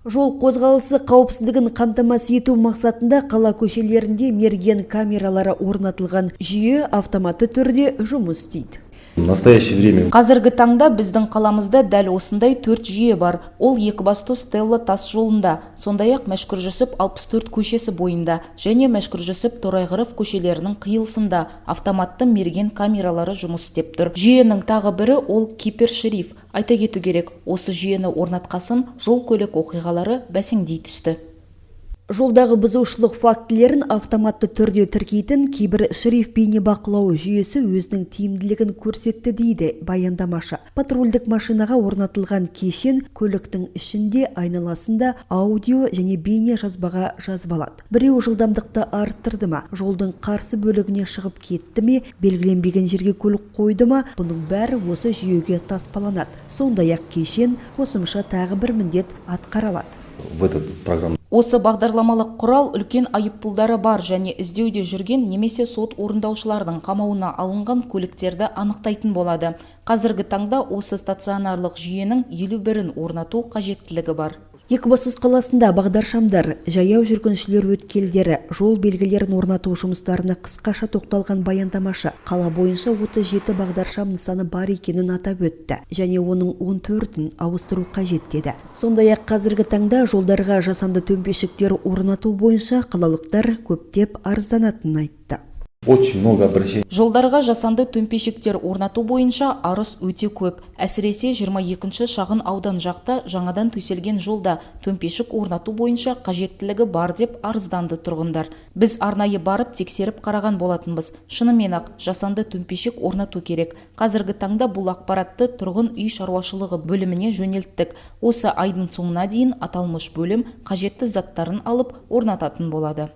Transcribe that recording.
Жол қозғалысы қауіпсіздігін қамтамасыз ету мақсатында қала көшелерінде мерген камералары орнатылған жүйе автоматты түрде жұмыс істейді. В настоящее время Қазіргі таңда біздің қаламызда дәл осындай 4 жүйе бар. Ол Екібастұз Стелла тас жолында, сондай-ақ Мәшһүр Жүсіп 64 көшесі бойында және Мәшһүр Жүсіп Торайғыров көшелерінің қиылысында автоматты мерген камералары жұмыс істеп тұр. Жүйенің тағы бірі ол кипер-шериф. Айта кету керек, осы жүйені орнатқасын жол-көлік оқиғалары бәсеңдей түсті. Жолдағы бұзушылық фактілерін автоматты түрде тіркейтін кейбір шериф бейнебақылау жүйесі өзінің тиімділігін көрсетті дейді баяндамашы. Патрульдік машинаға орнатылған кешен көліктің ішінде айналасында аудио және бейне жазбаға жазбалады. Біреу жылдамдықты арттырды ма, жолдың қарсы бөлігіне шығып кетті ме, белгіленбеген жерге көлік қойды ма, бұның бәрі осы жүйеге таспаланады. Сондай-ақ кешен қосымша тағы бір міндет атқаралады. в этот программ Осы бағдарламалық құрал үлкен айыппұлдары бар және іздеуде жүрген немесе сот орындаушылардың қамауына алынған көліктерді анықтайтын болады. Қазіргі таңда осы стационарлық жүйенің 51-ін орнату қажеттілігі бар. Екібастұз қаласында бағдаршамдар, жаяу жүргіншілер өткелдері, жол белгілерін орнату жұмыстарына қысқаша тоқталған баяндамашы қала бойынша 37 бағдаршам нысаны бар екенін атап өтті және оның 14-ін ауыстыру қажет деді. Сондай-ақ қазіргі таңда жолдарға жасанды төмпешіктер орнату бойынша қалалықтар көптеп арызданатынын айтты. очень много обращений. Жолдарға жасанды төмпешіктер орнату бойынша арыз өте көп. Әсіресе 22-ші шағын аудан жақта жаңадан төселген жолда төмпешік орнату бойынша қажеттілігі бар деп арызданды тұрғындар. Біз арнайы барып тексеріп қараған болатынбыз. Шынымен-ақ жасанды төмпешік орнату керек. Қазіргі таңда бұл ақпаратты тұрғын үй шаруашылығы бөліміне жөнелттік. Осы айдың соңына дейін аталмыш бөлім қажетті заттарын алып орнататын болады.